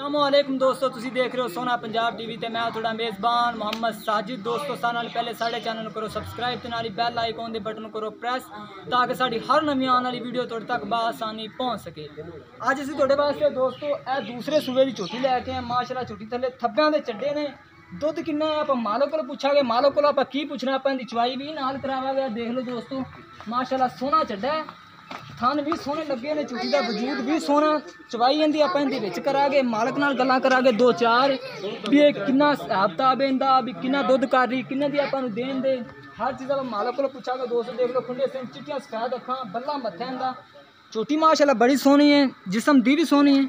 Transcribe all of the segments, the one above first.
अस्सलामुअलैकुम दोस्तों, तुसी देख रहे हो सोना पंजाब टीवी ते मैं थोड़ा मेज़बान मोहम्मद साजिद। दोस्तों सारे नाल पहले साढ़े चैनल करो सबसक्राइब ते नाली बैल आइकॉन दे बटन करो प्रेस ताकि साड़ी हर नवी आने वाली वीडियो तुहाडे तक बआसानी पहुँच सके। अज असीं तुहाडे वास्ते दोस्तों ए दूसरे सूबे की झोटी लैके आए। माशाअल्लाह झोटी थल्ले थब्बियां दे चड्डे ने। दुध किन्ना है आप मालक को पूछांगे, मालक को आप की पूछना, आप चवाई भी नाल करावांगे। देख लो दोस्तों माशाअल्लाह सोना चड्डा है, थान भी सोने लगे ने, झोटी का वजूद भी सोना। चवाई इंदी आप करागे, मालक नाल गल्लां करागे दो चार भी किन्ना हिसाब इंदा भी किन्ना दुध कर रही, किन्ने दी आपां नूं देन दे, हर चीज़ आप मालक को पूछांगे। दोस्तों देख लो खुंडे सिंह चिट्टियां सफेद अखां बल्ला मत्था इंदा। झोटी माशाअल्लाह बड़ी सोहनी है, जिस्म दी भी सोहनी है।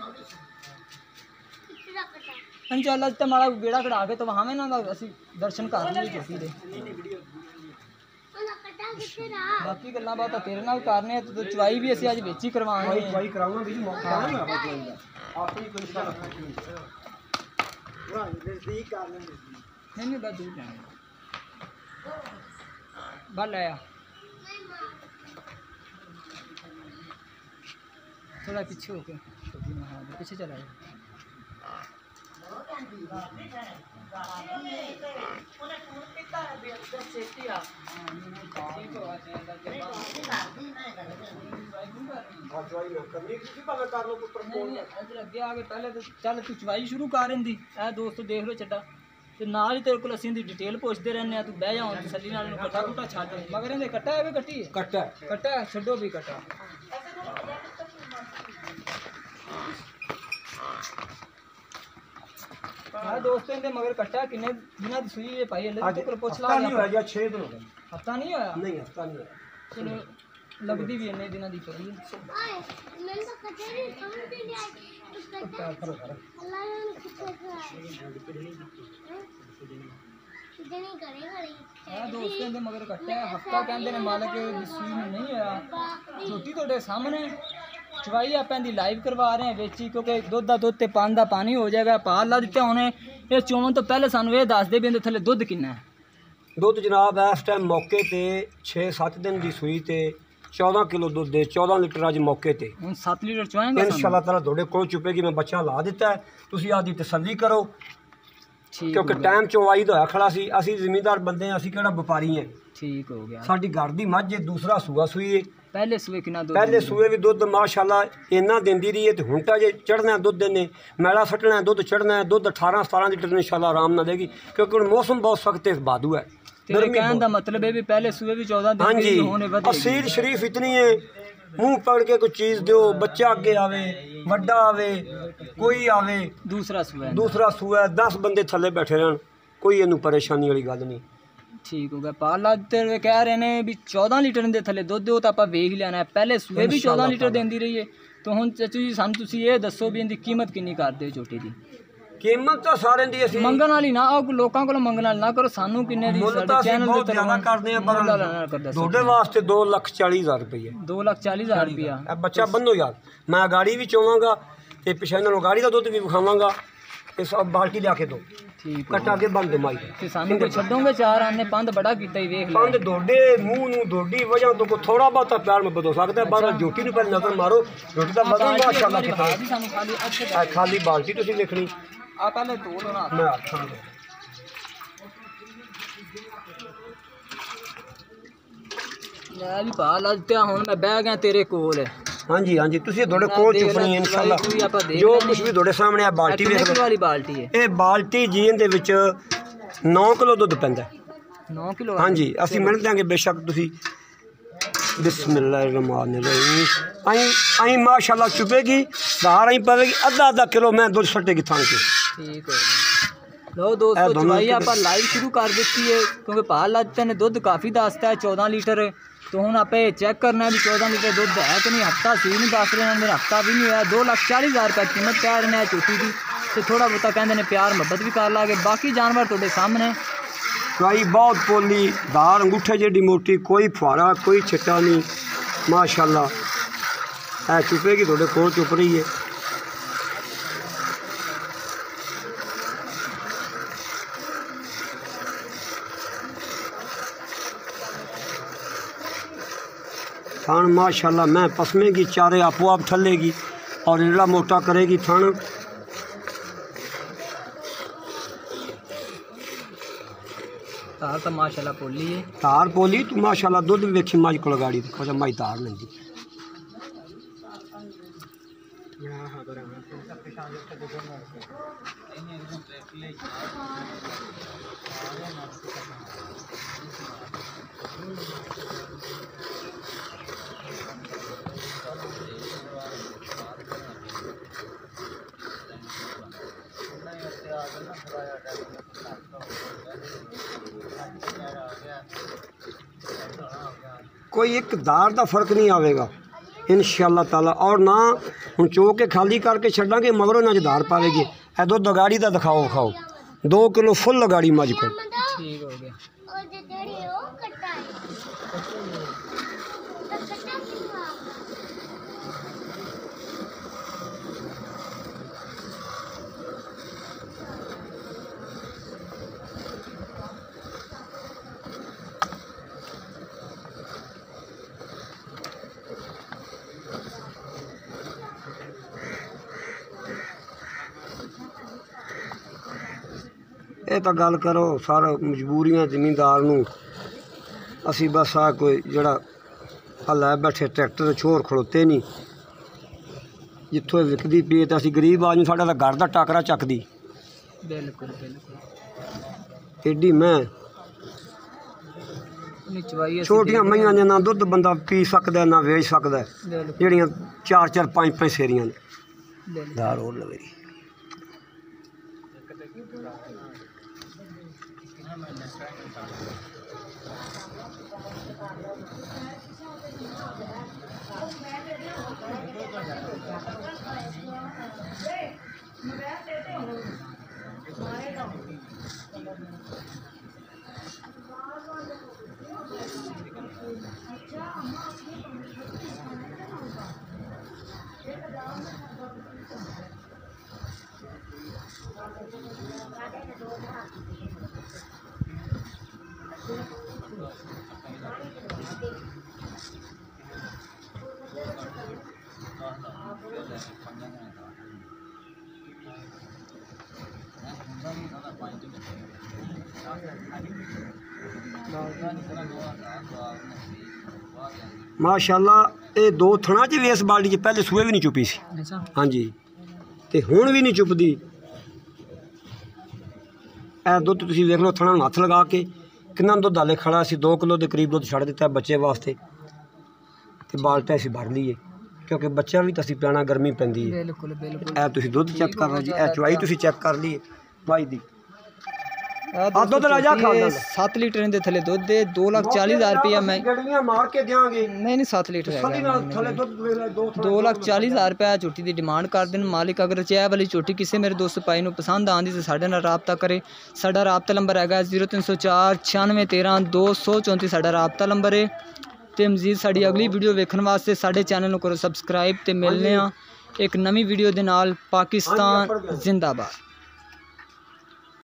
इंशाअल्लाह जितना माड़ा गेड़ा कढ़ा के तो वहाँ में ना असी दर्शन कर लेंगे झोटी दे। बाकी गल्लां बातां तेरे नाल करने तो चवाई भी असी अज विच ही करवावांगे। चवाई करावांगे जी मौका है ना अपनी कोई सारा नजदीक कर लेंगे। नहीं बस दूर जाना बल आया थोड़ा पीछे होके पीछे चला जाए। पहले तो चल तू चवाई शुरू कर इंदी। दोस्तों देख लो चड्डा ते नाल ही तेरे को असीं दी डिटेल पुछदे रहने। तू बह जा तसल्ली नाल कट्टा कुट्टा छड्ड मगर इहदे कट्टा है भी कट्टी है कट्टा कट्टा छड्डो भी कट्टा। दोस्तों इनके मगर कट्टा किन्ने दिना दी सुई पाई है तो पुछ ला। नहीं होया 6 दिन हो गए, हफ्ता नहीं होया। नहीं हफ्ता नहीं होया, चलो लगदी भी इन्ने दिना दी पई है। मैं तो कट्टे नहीं समझ नहीं आई कट्टा अल्लाह ने दोस्तों इनके मगर कट्टा हफ्ता कहंदे ने मालक सुई नहीं होया। झोटी तोड़े सामने चवाई आप लाइव करवा रहे हैं बेची, क्योंकि दुध का दुध पान का पानी हो जाएगा। पा ला दिते होने ये चोवन तो पहले सानू ये दस दे भी इहदे थल्ले दुध किन्ना है। दुध जनाब इस टाइम मौके ते 6-7 दिन की सूई ते 14 किलो दुध दे 14 लीटर अज मौके ते 7 लीटर चवाएंगे इंशाअल्लाह ताला थोड़े कोल चुपेगी। मैं बच्चा ला दिता है, तुसी आदी तसल्ली करो क्योंकि टाइम चवाई तो है खड़ा सी। असी जिमीदार बंदे हैं, असी केड़ा व्यापारी हैं। ठीक हो गया। साडी घर दी मझ है, दूसरा सूआ सूई है। पहले सूए कितना दुध? पहले सूए भी दुध माशाअल्लाह इन्ना देंदी रही है ते हुण तां जे चढ़ना है दुध ने मैला सटना है दुध चढ़ना है। दुध 18-17 लीटर इंशाअल्लाह आराम ना देगी क्योंकि हुण मौसम बहुत सख्त है, बादू है। तेरे कहने दा मतलब है भी पहले सूए भी 14 दिन के होने वधे। असील शरीफ इतनी है, मुंह पकड़ के कोई चीज़ दो, बच्चा आगे आवे, वड्डा आवे, कोई आवे। दूसरा सूआ 10 बंदे थले बैठे रहन, कोई इनू परेशानी वाली गल नहीं। ठीक हो गया। पाला तेरे कह रहे ने भी 14 लीटर दे थले दुध दो तो आप वेख लेना है। पहले सूए भी 14 लीटर देंदी रही है। तो हुण चाचू जी सानू तुसी ये दसो भी इनकी कीमत किन्नी करदे हो झोटी दी? कीमत तो सारे दी असीं मंगण वाली ना आओ, लोकां कोलों मंगण वाली ना करो। सानू किन्ने दी साडे चैनल ते ज्यादा करदे आ पर थोड़े वास्ते 2,40,000 रुपये 2,40,000 रुपया। अब बच्चा बंदो यार, मैं गाड़ी भी चोवांगा ते पिछे इन्हां गाड़ी दा दुध भी विखावांगा। इस बाल्टी लिया के दो ठीक कट्टा के बंद माई ते सानू कोई छड्डोगे चार आने पंद बड़ा कीता ही वेख ले। पंद दोडे मुंह नू दोडी वजह तो को थोड़ा बहुत प्यार में बदल सकता है। बाहर झोटी नू पहले नजर मारो, झोटी दा वजन माशाअल्लाह कितना है। सानू खाली अच्छे खाली बाल्टी तुसी देखनी आ पहले तोड़ ना मैं आखां मैं भी पा लजत्या हुण मैं बह गया तेरे कोल। हाँ जी हाँ जी, तुसी थोड़े कोल चुपनी है इंशाअल्लाह। जो कुछ भी थोड़े सामने आ बाल्टी वेख लो। वाली बाल्टी है ये बाल्टी जी इहदे विच 9 किलो दुध पैंदा है। 9 किलो? हाँ जी, असीं मिल देंगे बेशक। तुसी बिस्मिल्लाहिर्रहमानिर्रहीम आई माशाअल्लाह चुपेगी धार आई पवेगी आधा किलो मैं दुध सटेगी थान के। ठीक है लो दोस्तों चवाई आप लाइव शुरू कर दी है क्योंकि पा लगते ने दुध काफ़ी दसता है 14 लीटर। तो हूँ आप चेक करना है भी 14 लीटर दुध है कि नहीं। हफ्ता सी नहीं दस रहे हैं, मेरा हफ्ता भी नहीं होया। 2,40,000 रुपये कीमत कह रहे हैं झोटी की। तो थोड़ा बहुता कहते हैं प्यार मुहब्बत भी कर लागे। बाकी जानवर थोड़े सामने चवाई बहुत पोली धार अंगूठे जेडी मोटी, कोई फुहारा कोई छिट्टा नहीं माशाअल्लाह। है चुपेगी थोड़े कोल चुप रही है। थान माशाल्लाह मैं पसमेगी, चारे आपो आप ठलेगी और रेड़ा मोटा करेगी थान। तार तो माशाल्लाह पोली है। तार पोली तू माशाल्लाह दुध भी वेखी मज को गाड़ी देखो मज तार लेंदी। कोई एक दार का फर्क नहीं आवेगा इंशाअल्लाह ताला। और ना हम चो के खाली करके छड़ांगे मगरों ना दार पावेगी। ए दुध गाड़ी का दिखाओ खाओ 2 किलो फुल गाड़ी मज को। ठीक हो गया। ਇਹ ਤਾਂ ਗੱਲ ਕਰੋ ਸਾਰਾ ਮਜਬੂਰੀਆਂ ਜ਼ਮੀਂਦਾਰ ਨੂੰ। ਅਸੀਂ ਬਸ ਆ ਕੋਈ ਜਿਹੜਾ ਆ ਲੈ ਬੈਠੇ ਟਰੈਕਟਰ ਛੋਰ ਖੜੋਤੇ ਨਹੀਂ ਜਿੱਥੋਂ ਵਿਕਦੀ ਪਈ ਤਾਂ ਅਸੀਂ ਗਰੀਬ ਆਦਮੀ ਸਾਡਾ ਤਾਂ ਘਰ ਦਾ ਟਾਕਰਾ ਚੱਕਦੀ। ਬਿਲਕੁਲ ਬਿਲਕੁਲ। ਏਡੀ ਮੈਂ ਛੋਟੀਆਂ ਮਈਆਂ ਨੇ ਨਾ ਦੁੱਧ ਬੰਦਾ ਪੀ ਸਕਦਾ ਨਾ ਵੇਚ ਸਕਦਾ ਜਿਹੜੀਆਂ 4-4 5-5 ਸੇਰੀਆਂ ਨੇ ਦਾਰ ਹੋਰ ਲਵੇ। माशाअल्लाह ये 2 थणा च भी इस बाल्टी च पहले सूए भी नहीं चुपी सी। हाँ जी ते हुण भी नहीं चुपदी। ए दुध तुसीं वेख लो थणा हथ लगा के कितना दुध हाले खड़ा सी 2 किलो के करीब दुध छड़ दिता बच्चे वास्ते ते बाल्टा असीं भर लईए क्योंकि बच्चा भी तो असीं पियाना गर्मी पैंदी है। बिल्कुल बिल्कुल। ए तुसीं दुध चेक कर लो जी ए चवाई तुसीं चेक कर लीए भाई दी 7 लीटर इनके थले दुध दे 2,40,000 रुपया मैं मार के देंगे। नहीं 7 लीटर है 2,40,000 रुपया झोटी की डिमांड कर दें मालिक। अगर चाह वाली झोटी किसी मेरे दोस्त भाई को पसंद आती तो साढ़े नाल राबता करे। साडा राबता नंबर है 0304 9613 234 साडा राबता नंबर है। तो मजीद साड़ी अगली वीडियो वेखण वास्ते साडे चैनल को करो सबसक्राइब। तो मिलने एक नवी वीडियो के नाल। पाकिस्तान जिंदाबाद।